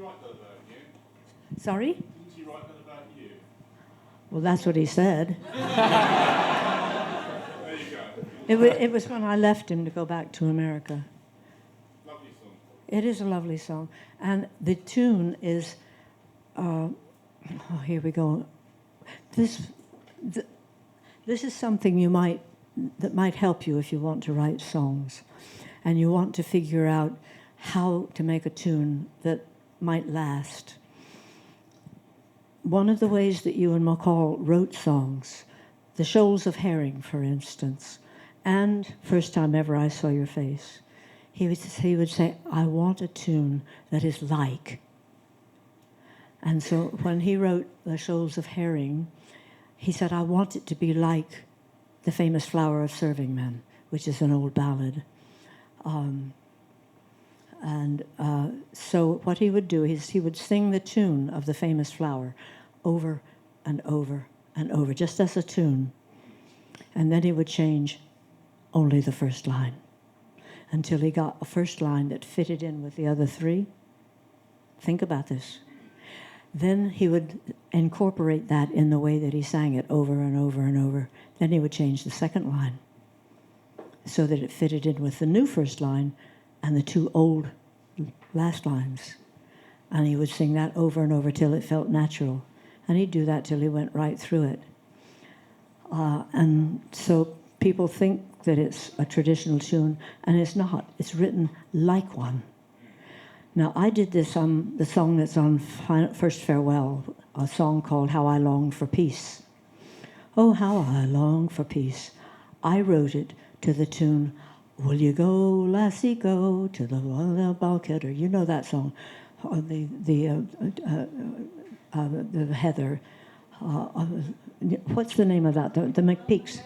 write that about you? Sorry? Didn't he write that about you? Well, that's what he said. There you go. It was when I left him to go back to America. Lovely song. It is a lovely song. And the tune is, here we go. This is something that might help you if you want to write songs and you want to figure out how to make a tune that might last. One of the ways that Ewan McColl wrote songs, The Shoals of Herring, for instance, and First Time Ever I Saw Your Face, he would say, I want a tune that is like. And so when he wrote The Shoals of Herring, he said, I want it to be like The Famous Flower of Serving Men, which is an old ballad. So what he would do is he would sing the tune of The Famous Flower over and over and over, just as a tune. And then he would change only the first line until he got a first line that fitted in with the other three. Think about this. Then he would incorporate that in the way that he sang it over and over and over. Then he would change the second line so that it fitted in with the new first line and the two old last lines. And he would sing that over and over till it felt natural. And he'd do that till he went right through it. And so people think that it's a traditional tune, and it's not. It's written like one. Now, I did this on the song that's on First Farewell, a song called How I Long for Peace. Oh, how I long for peace. I wrote it to the tune, Will you go, lassie, go to the bulkhead? You know that song, the Heather. What's the name of that? The McPeaks.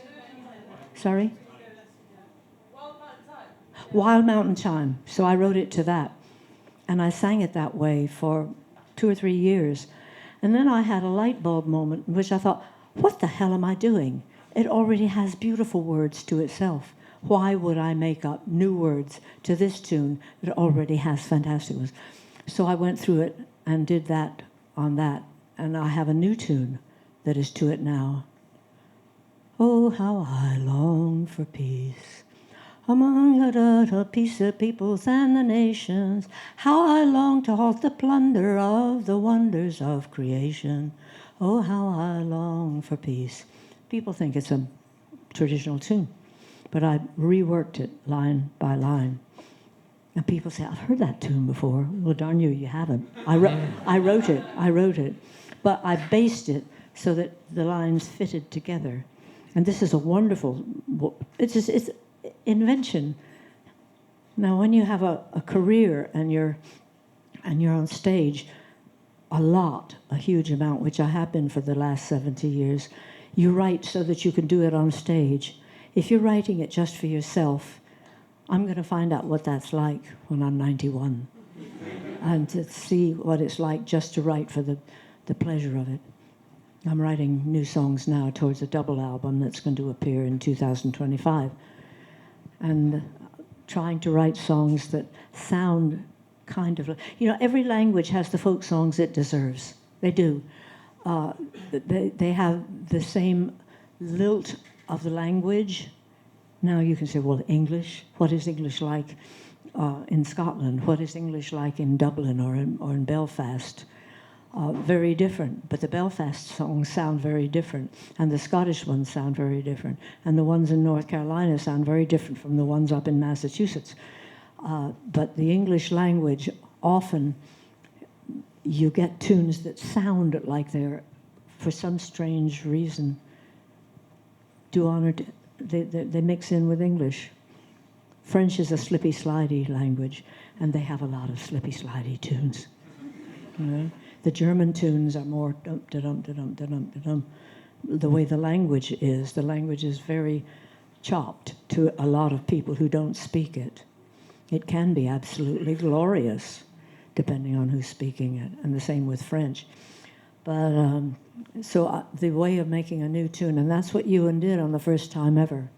Sorry? Wild Mountain Time. So I wrote it to that. And I sang it that way for 2 or 3 years. And then I had a light bulb moment in which I thought, what the hell am I doing? It already has beautiful words to itself. Why would I make up new words to this tune that already has fantastic ones? So I went through it and did that on that. And I have a new tune that is to it now. Oh, how I long for peace among the peace of peoples and the nations. How I long to halt the plunder of the wonders of creation. Oh, how I long for peace. People think it's a traditional tune, but I reworked it line by line. And people say, I've heard that tune before. Well, darn you, you haven't. I wrote it. But I based it so that the lines fitted together. And this is a wonderful, it's invention. Now, when you have a career and you're on stage a huge amount, which I have been for the last 70 years, you write so that you can do it on stage. If you're writing it just for yourself, I'm going to find out what that's like when I'm 91 and to see what it's like just to write for the pleasure of it. I'm writing new songs now towards a double album that's going to appear in 2025. And trying to write songs that sound kind of... every language has the folk songs it deserves. They do. They have the same lilt of the language. Now you can say, well, English, what is English like in Scotland? What is English like in Dublin or in Belfast? Very different, but the Belfast songs sound very different, and the Scottish ones sound very different, and the ones in North Carolina sound very different from the ones up in Massachusetts. But the English language, often you get tunes that sound like they're, for some strange reason, they mix in with English. French is a slippy-slidey language, and they have a lot of slippy-slidey tunes. The German tunes are more dum-da-dum-da-dum-da-dum-da-dum. The way the language is very chopped to a lot of people who don't speak it. It can be absolutely glorious, depending on who's speaking it, and the same with French. But the way of making a new tune, and that's what Ewan did on the First Time Ever.